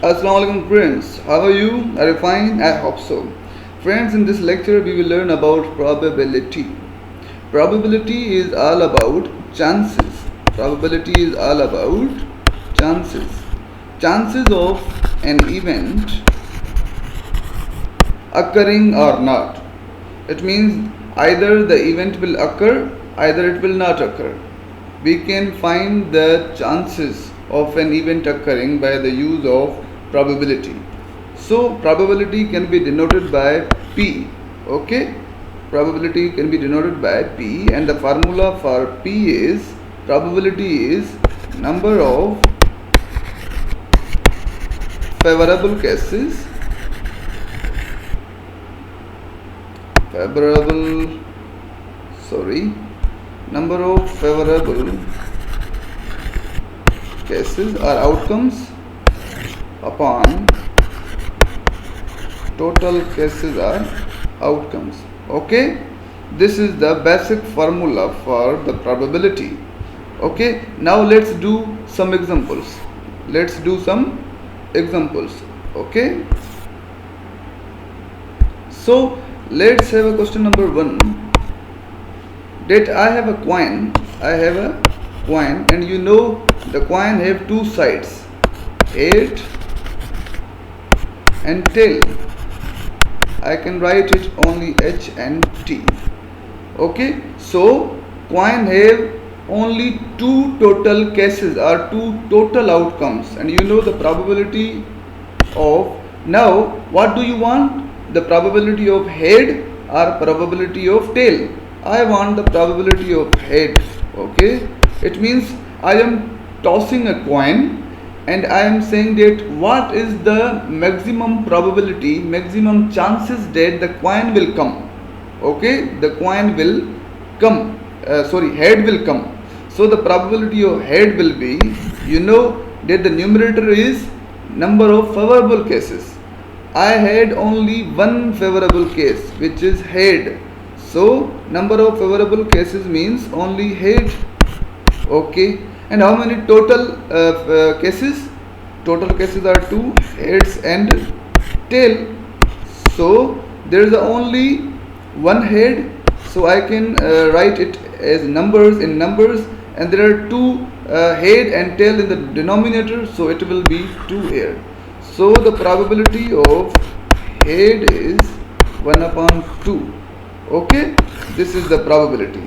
Assalamu alaikum friends. How are you? Are you fine? I hope so. Friends, in this lecture we will learn about probability. Probability is all about chances. Probability is all about chances. Chances of an event occurring or not. It means either the event will occur, either it will not occur. We can find the chances of an event occurring by the use of probability. So probability can be denoted by P. Okay, probability can be denoted by P, and the formula for P is probability is number of favorable cases, number of favorable cases or outcomes upon total cases or outcomes. Okay, this is the basic formula for the probability. Okay, now let's do some examples. Okay, so let's have a question number 1. That I have a coin, and you know the coin have two sides, head and tail. I can write it only H and T. Okay, so coin have only two total cases or two total outcomes, and you know the probability of, now what do you want, the probability of head or probability of tail? I want the probability of head. Okay, it means I am tossing a coin and I am saying that what is the maximum probability, maximum chances that the coin will come. Okay, the coin will come, head will come. So the probability of head will be, you know that the numerator is number of favorable cases. I had only one favorable case, which is head. So number of favorable cases means only head. Okay, and how many total cases? Total cases are two, heads and tail. So there is only one head, so I can write it as numbers in numbers, and there are two head and tail in the denominator, so it will be 2 here. So the probability of head is 1/2. Okay, this is the probability,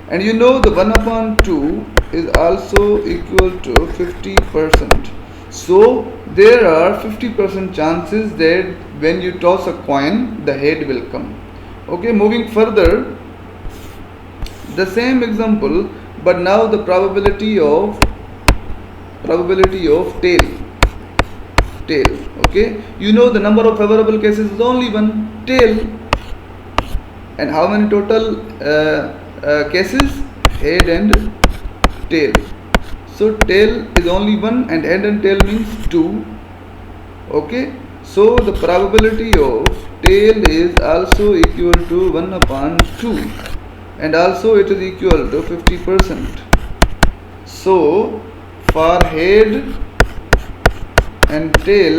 and you know the 1/2 is also equal to 50%. So there are 50% chances that when you toss a coin, the head will come. Okay, moving further, the same example, but now the probability of tail. Okay, you know the number of favorable cases is only one, tail. And how many total cases? Head and tail. So tail is only one and head and tail means 2. Okay, so the probability of tail is also equal to 1/2, and also it is equal to 50%. So for head and tail,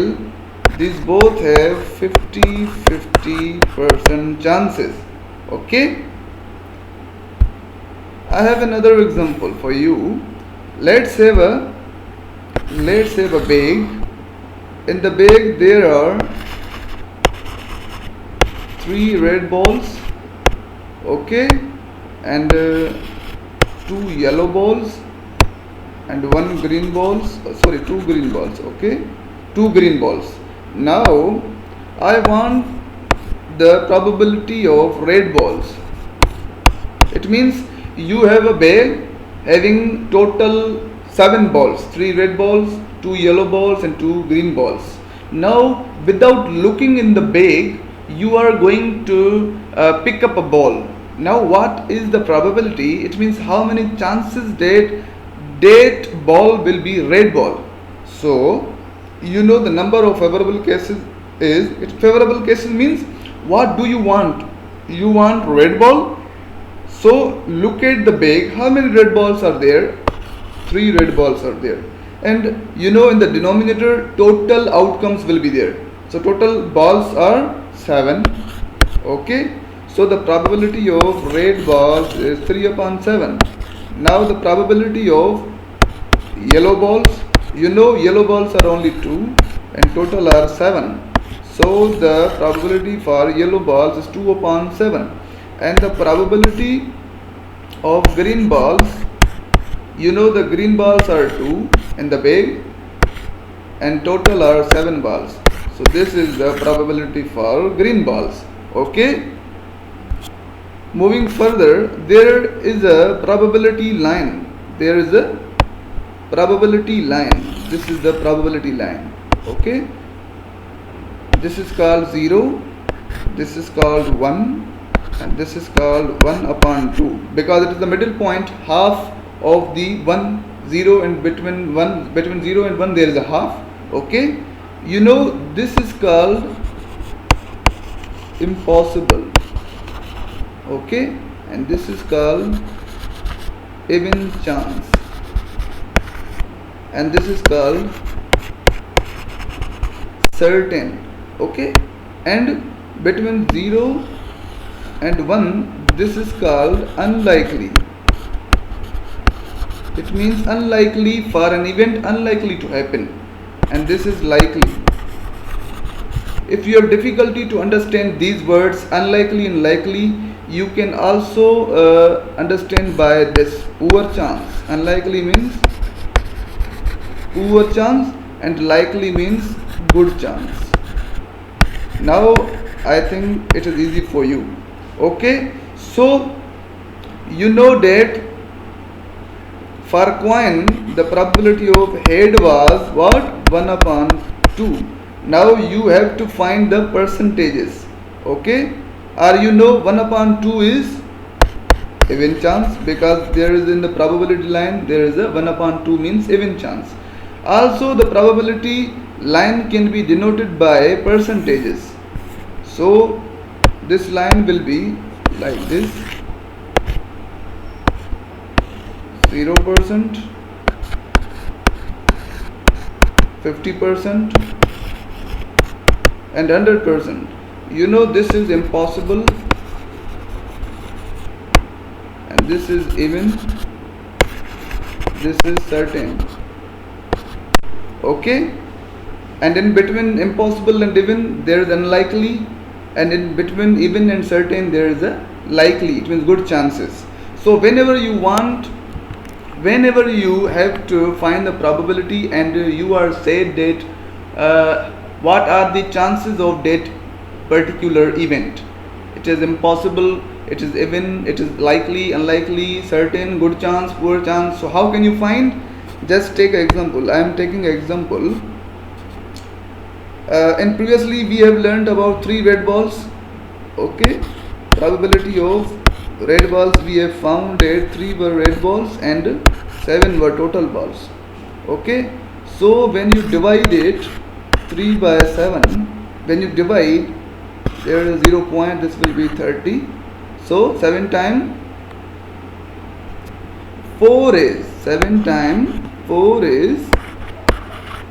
these both have 50% chances. Okay, I have another example for you. Let's have a bag. In the bag there are 3 red balls, okay, and 2 yellow balls and 2 green balls, okay, 2 green balls. Now I want the probability of red balls. It means you have a bag having total 7 balls, 3 red balls, 2 yellow balls and 2 green balls. Now without looking in the bag, you are going to pick up a ball. Now what is the probability? It means how many chances that ball will be red ball. So you know the number of favorable cases is, favorable cases means what do you want? You want red ball. So look at the bag, how many red balls are there? 3 red balls are there. and you know in the denominator total outcomes will be there. So total balls are 7. Okay, so the probability of red balls is 3 upon 7. Now the probability of yellow balls, you know yellow balls are only 2 and total are 7. So the probability for yellow balls is 2 upon 7. And the probability of green balls, you know the green balls are 2 in the bag and total are 7 balls. So this is the probability for green balls. Okay, moving further, there is a probability line. There is a probability line. This is the probability line. Okay, this is called 0, this is called 1, and this is called 1 upon 2 because it is the middle point, half of the 1 0, and between 0 and 1 there is a half. Okay, you know this is called impossible. Okay, and this is called even chance, and this is called certain. Okay, and between 0 and 1 this is called unlikely. It means unlikely for an event unlikely to happen, and this is likely. If you have difficulty to understand these words unlikely and likely, you can also understand by this poor chance. Unlikely means poor chance and likely means good chance. Now I think it is easy for you. Okay, so you know that for coin the probability of head was what? 1 upon 2. Now you have to find the percentages. Okay, or you know 1 upon 2 is even chance because there is in the probability line there is a 1 upon 2 means even chance. Also the probability line can be denoted by percentages. So this line will be like this: 0%, 50%, and 100%. You know this is impossible, and this is even, this is certain. Okay, and in between impossible and even there is unlikely, and in between even and certain there is a likely. It means good chances. So whenever you have to find the probability and you are said that what are the chances of that particular event, it is impossible, it is even, it is likely, unlikely, certain, good chance, poor chance. So how can you find? Just take an example. I am taking an example. And previously we have learned about 3 red balls. Okay, probability of red balls, we have found that 3 were red balls and 7 were total balls. Okay, so when you divide it 3 by 7, when you divide, there is 0 point, this will be 30. So 7 times 4 is 7 times 4 is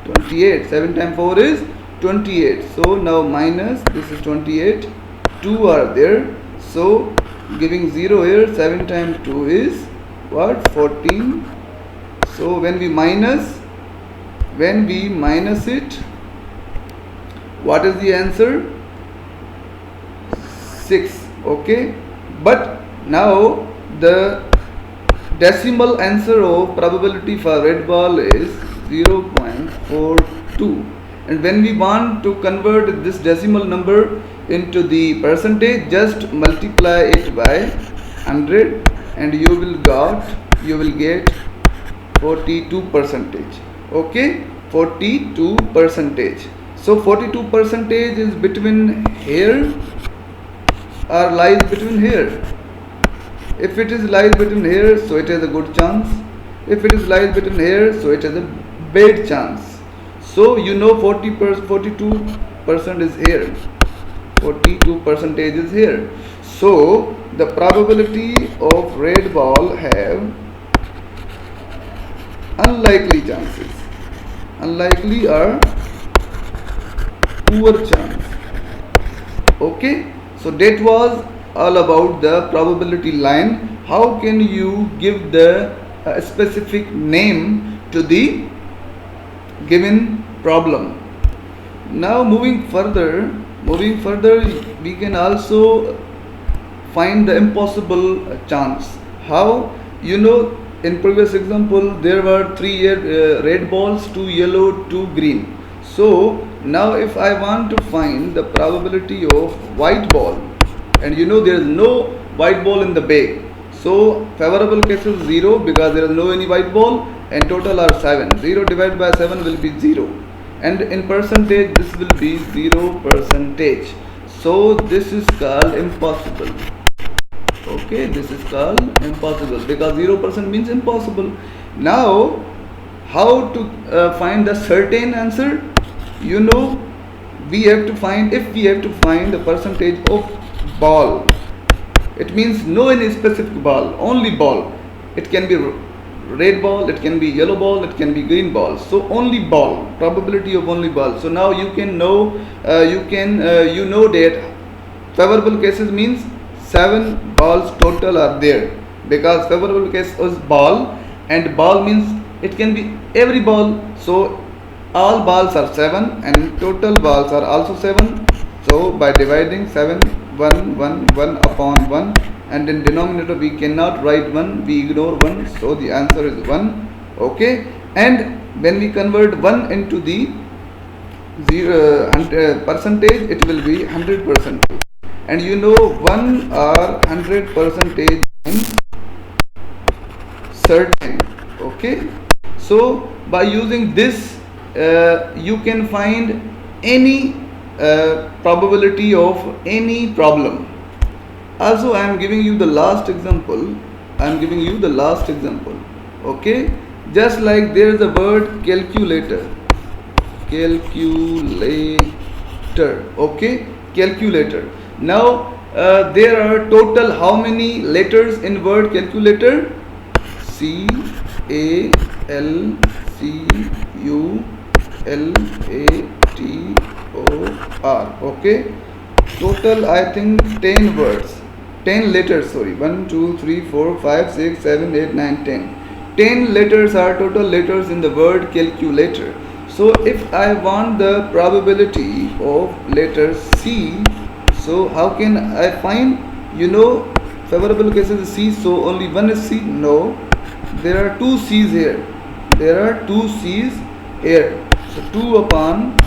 28. 7 times 4 is 28. So now minus, this is 28, 2 are there, so giving 0 here. 7 times 2 is what? 14. So when we minus it, what is the answer? 6. Okay, but now the decimal answer of probability for red ball is 0.42, and when we want to convert this decimal number into the percentage, just multiply it by 100 and you will get 42%. Okay, 42%. So 42% is between here or lies between here. If it is lies between here, so it has a good chance. If it is lies between here, so it has a bad chance. So you know 42% is here. 42% is here. So the probability of red ball have unlikely chances. unlikely or poor chance. Okay, so that was all about the probability line. How can you give the specific name to the given problem? Now moving further, we can also find the impossible chance. How? In previous example there were three red balls, two yellow, two green. So now if I want to find the probability of white ball, and there is no white ball in the bag, so favorable case is 0 because there is no any white ball, and total are 7. 0 divided by 7 will be 0, and in percentage this will be 0%. So this is called impossible. Okay, this is called impossible because 0% means impossible. Now how to find the certain answer? We have to find the percentage of ball, it means no any specific ball, only ball. It can be red ball, it can be yellow ball, it can be green ball. So only ball, probability of only ball. So now you can know that favorable cases means 7 balls total are there, because favorable case is ball, and ball means it can be every ball. So all balls are 7 and total balls are also 7. So by dividing 7 1 upon 1, and in denominator we cannot write 1, we ignore 1, so the answer is 1. Okay, and when we convert 1 into the percentage, it will be 100%. And 1 or 100% means certain. Okay, so by using this you can find any probability of any problem. Also I am giving you the last example. Okay, just like there is a word calculator. Okay, calculator. Now there are total how many letters in word calculator? CALCULATOR. Okay, total I think 10 words, 10 letters, sorry, 1 2 3 4 5 6 7 8 9 10 letters are total letters in the word calculator. So if I want the probability of letter C, so how can I find? Favorable cases is C, so only one is C. No, there are two C's here. So 2 upon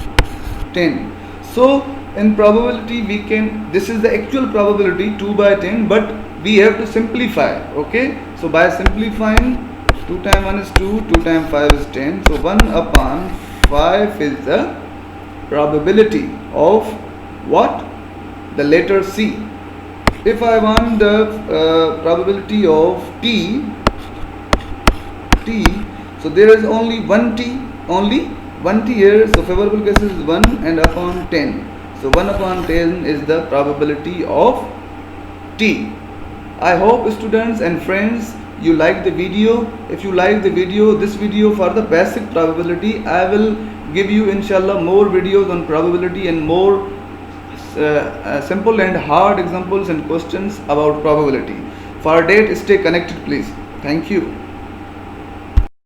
10. So in probability we can, this is the actual probability 2 by 10, but we have to simplify. Okay, so by simplifying, 2 times 1 is 2, 2 times 5 is 10, so 1 upon 5 is the probability of what? The letter C. If I want the probability of T, so there is only one T here, so favorable case is 1 and upon 10. So 1 upon 10 is the probability of T. I hope students and friends you like the video. If you like the video, this video for the basic probability, I will give you inshallah more videos on probability and more simple and hard examples and questions about probability. For that, stay connected please. Thank you.